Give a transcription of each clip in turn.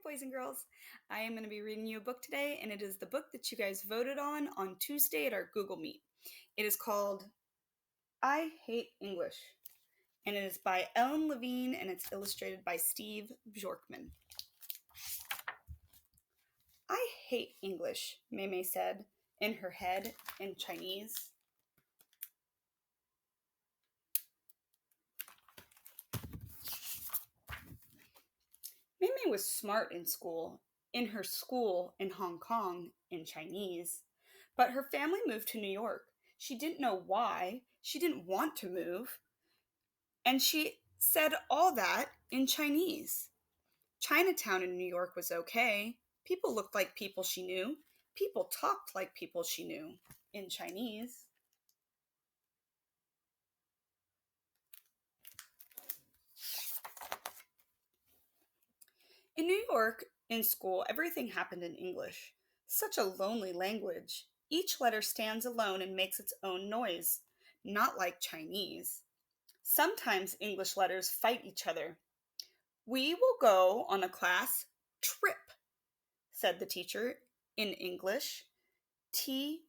boys and girls. I am going to be reading you a book today, and it is the book that you guys voted on Tuesday at our Google Meet. It is called I Hate English, and it is by Ellen Levine, and it's illustrated by Steve Bjorkman. I hate English, Mei Mei said in her head in Chinese. Mei Mei was smart in her school in Hong Kong in Chinese, but her family moved to New York. She didn't know why. She didn't want to move, and she said all that in Chinese. Chinatown in New York was okay. People looked like people she knew. People talked like people she knew in Chinese. In New York, in school, everything happened in English. Such a lonely language. Each letter stands alone and makes its own noise, not like Chinese. Sometimes English letters fight each other. We will go on a class trip, said the teacher in English. T-R-I-P,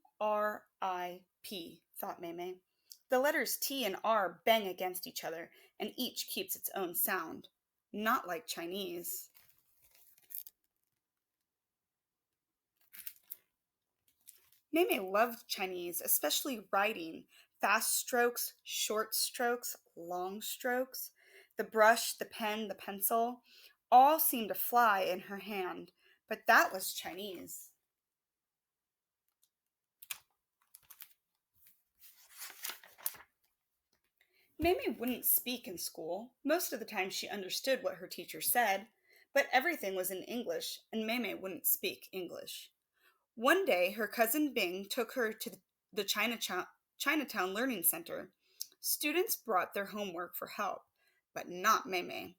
thought Mei Mei. The letters T and R bang against each other, and each keeps its own sound, not like Chinese. Mei Mei loved Chinese, especially writing. Fast strokes, short strokes, long strokes. The brush, the pen, the pencil, all seemed to fly in her hand, but that was Chinese. Mei Mei wouldn't speak in school. Most of the time she understood what her teacher said, but everything was in English, and Mei Mei wouldn't speak English. One day, her cousin Bing took her to the Chinatown Learning Center. Students brought their homework for help, but not Mei Mei.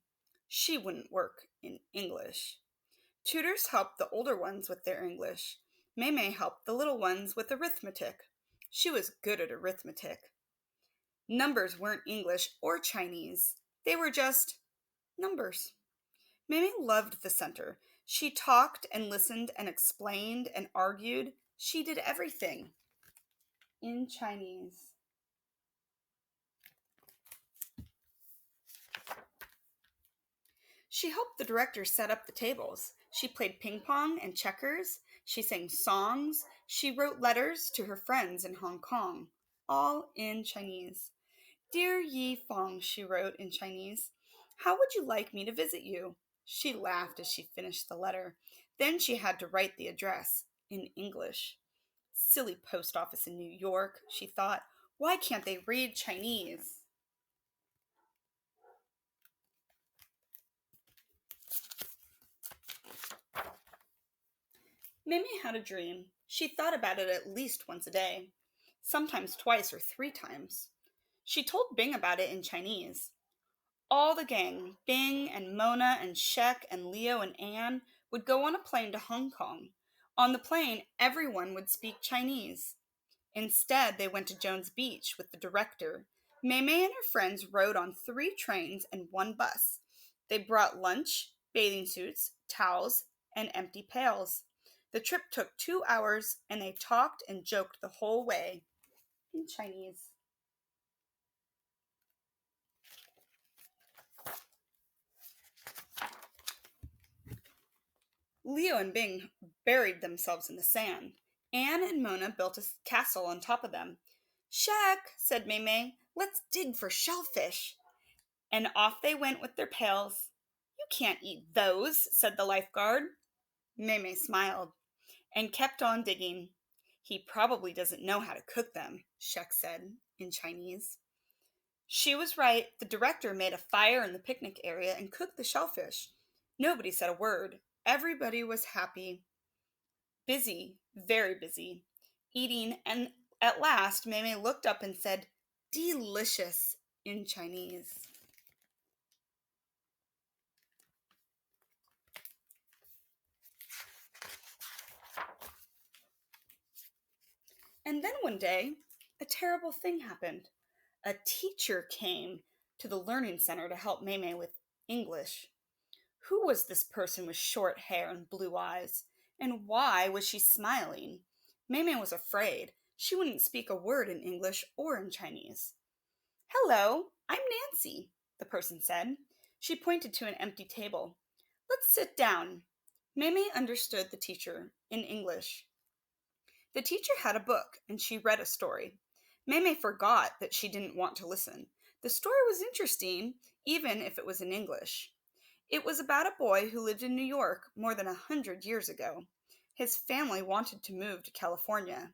She wouldn't work in English. Tutors helped the older ones with their English. Mei Mei helped the little ones with arithmetic. She was good at arithmetic. Numbers weren't English or Chinese. They were just numbers. Mei Mei loved the center. She talked and listened and explained and argued. She did everything in Chinese. She helped the director set up the tables. She played ping pong and checkers. She sang songs. She wrote letters to her friends in Hong Kong, all in Chinese. Dear Yi Fong, she wrote in Chinese, how would you like me to visit you? She laughed as she finished the letter. Then she had to write the address in English. Silly post office in New York, she thought. Why can't they read Chinese? Mei Mei had a dream. She thought about it at least once a day, sometimes twice or three times. She told Bing about it in Chinese. All the gang, Bing and Mona and Shek and Leo and Anne, would go on a plane to Hong Kong. On the plane, everyone would speak Chinese. Instead, they went to Jones Beach with the director. Mei Mei and her friends rode on 3 trains and 1 bus. They brought lunch, bathing suits, towels, and empty pails. The trip took 2 hours, and they talked and joked the whole way in Chinese. Leo and Bing buried themselves in the sand. Anne and Mona built a castle on top of them. Shek, said Mei Mei, let's dig for shellfish. And off they went with their pails. You can't eat those, said the lifeguard. Mei Mei smiled and kept on digging. He probably doesn't know how to cook them, Shek said in Chinese. She was right. The director made a fire in the picnic area and cooked the shellfish. Nobody said a word. Everybody was happy. Busy, very busy, eating, and at last Mei Mei looked up and said, delicious in Chinese. And then one day, a terrible thing happened. A teacher came to the learning center to help Mei Mei with English. Who was this person with short hair and blue eyes? And why was she smiling? Mei Mei was afraid. She wouldn't speak a word in English or in Chinese. Hello, I'm Nancy, the person said. She pointed to an empty table. Let's sit down. Mei Mei understood the teacher in English. The teacher had a book and she read a story. Mei Mei forgot that she didn't want to listen. The story was interesting, even if it was in English. It was about a boy who lived in New York more than 100 years ago. His family wanted to move to California.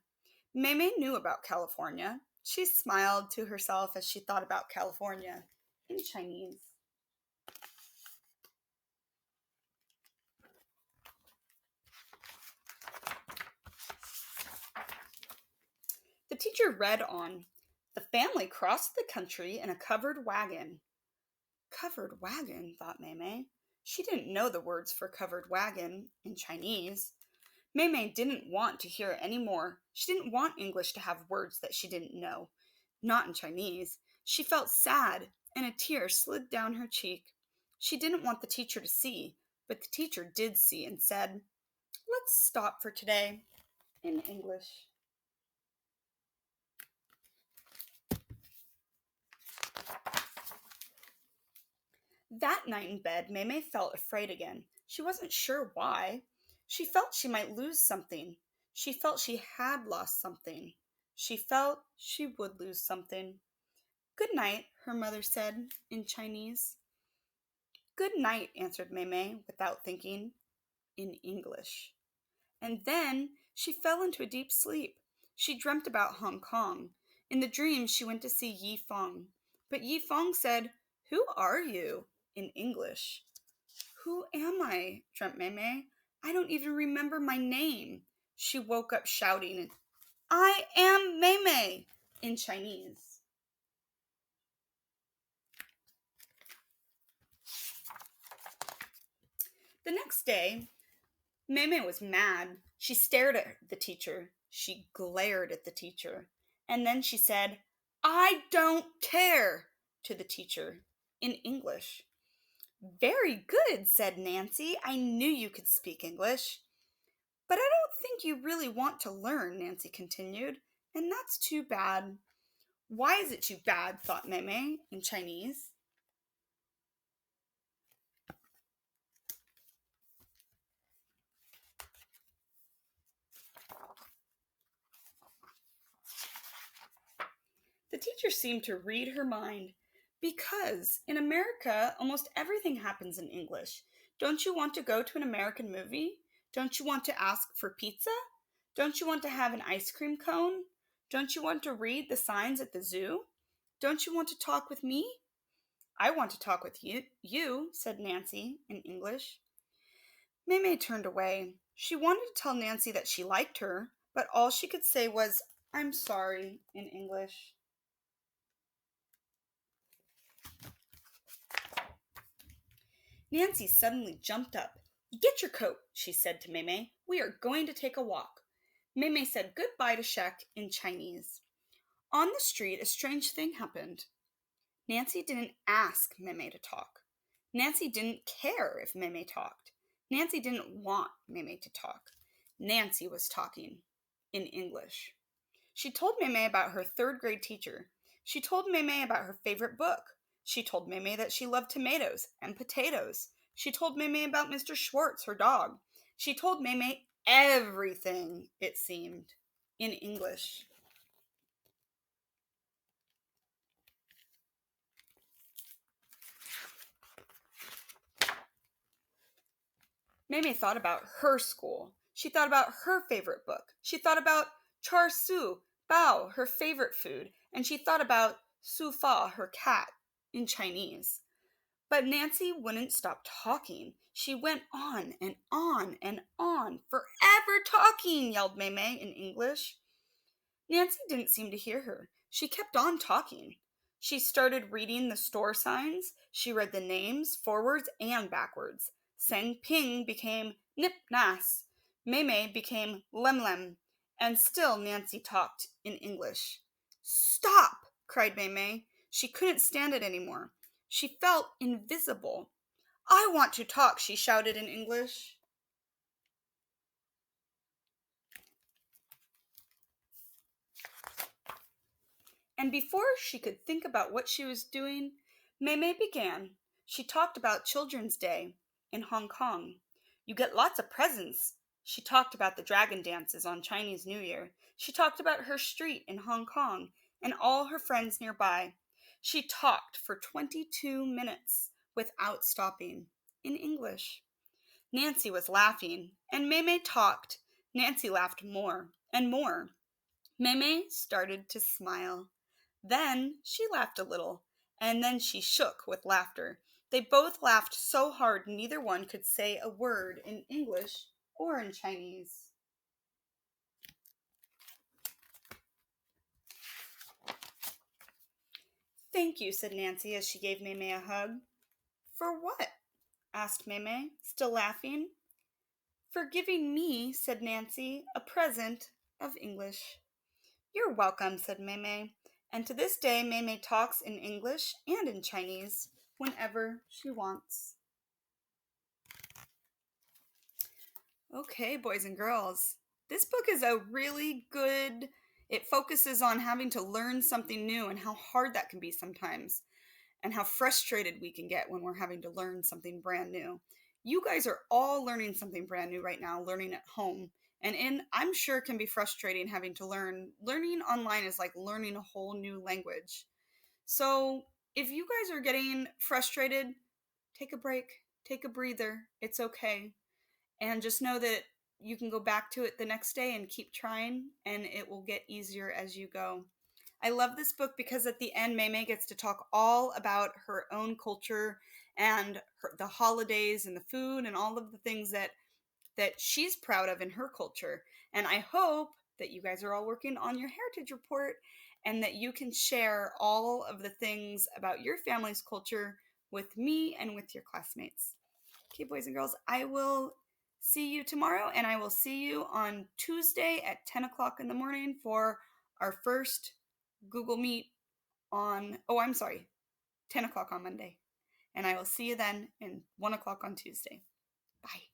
Mei Mei knew about California. She smiled to herself as she thought about California in Chinese. The teacher read on. The family crossed the country in a covered wagon. Covered wagon, thought Mei Mei. She didn't know the words for covered wagon in Chinese. Mei Mei didn't want to hear any more. She didn't want English to have words that she didn't know. Not in Chinese. She felt sad, and a tear slid down her cheek. She didn't want the teacher to see, but the teacher did see and said, Let's stop for today in English. That night in bed, Mei Mei felt afraid again. She wasn't sure why. She felt she might lose something. She felt she had lost something. She felt she would lose something. Good night, her mother said in Chinese. Good night, answered Mei Mei without thinking, in English. And then she fell into a deep sleep. She dreamt about Hong Kong. In the dream, she went to see Yi Feng. But Yi Feng said, Who are you? In English. Who am I? Dreamt Mei Mei. I don't even remember my name. She woke up shouting, I am Mei Mei in Chinese. The next day, Mei Mei was mad. She stared at the teacher. She glared at the teacher. And then she said, I don't care to the teacher in English. Very good, said Nancy. I knew you could speak English. But I don't think you really want to learn, Nancy continued. And that's too bad. Why is it too bad? Thought Mei Mei in Chinese. The teacher seemed to read her mind. Because in America, almost everything happens in English. Don't you want to go to an American movie? Don't you want to ask for pizza? Don't you want to have an ice cream cone? Don't you want to read the signs at the zoo? Don't you want to talk with me? I want to talk with you, said Nancy in English. Mei Mei turned away. She wanted to tell Nancy that she liked her, but all she could say was, I'm sorry, in English. Nancy suddenly jumped up. Get your coat, she said to Mei Mei. We are going to take a walk. Mei Mei said goodbye to Shek in Chinese. On the street, a strange thing happened. Nancy didn't ask Mei Mei to talk. Nancy didn't care if Mei Mei talked. Nancy didn't want Mei Mei to talk. Nancy was talking in English. She told Mei Mei about her third grade teacher. She told Mei Mei about her favorite book. She told Mei Mei that she loved tomatoes and potatoes. She told Mei Mei about Mr. Schwartz, her dog. She told Mei Mei everything, it seemed, in English. Mei Mei thought about her school. She thought about her favorite book. She thought about char siu, bao, her favorite food. And she thought about Su Fa, her cat, in Chinese. But Nancy wouldn't stop talking. She went on and on and on. Forever talking, yelled Mei Mei in English. Nancy didn't seem to hear her. She kept on talking. She started reading the store signs. She read the names forwards and backwards. Sang Ping became Nip Nas. Mei Mei became Lem Lem. And still Nancy talked in English. Stop! Cried Mei Mei. She couldn't stand it anymore. She felt invisible. I want to talk, she shouted in English. And before she could think about what she was doing, Mei Mei began. She talked about Children's Day in Hong Kong. You get lots of presents. She talked about the dragon dances on Chinese New Year. She talked about her street in Hong Kong and all her friends nearby. She talked for 22 minutes without stopping in English. Nancy was laughing, and Mei Mei talked. Nancy laughed more and more. Mei Mei started to smile. Then she laughed a little, and then she shook with laughter. They both laughed so hard neither one could say a word in English or in Chinese. Thank you, said Nancy as she gave Mei Mei a hug. For what? Asked Mei Mei, still laughing. For giving me, said Nancy, a present of English. You're welcome, said Mei Mei. And to this day, Mei Mei talks in English and in Chinese whenever she wants. Okay, boys and girls, this book is a really good. It focuses on having to learn something new and how hard that can be sometimes, and how frustrated we can get when we're having to learn something brand new. You guys are all learning something brand new right now, learning at home. And I'm sure it can be frustrating having to learn. Learning online is like learning a whole new language. So if you guys are getting frustrated, take a break, take a breather. It's okay. And just know that you can go back to it the next day and keep trying, and it will get easier as you go. I love this book because at the end, Mei Mei gets to talk all about her own culture and the holidays and the food and all of the things that she's proud of in her culture. And I hope that you guys are all working on your heritage report and that you can share all of the things about your family's culture with me and with your classmates. Okay, boys and girls, I will see you tomorrow, and I will see you on Tuesday at 10 o'clock in the morning for our first Google Meet on, oh, I'm sorry, 10 o'clock on Monday. And I will see you then and 1 o'clock on Tuesday. Bye.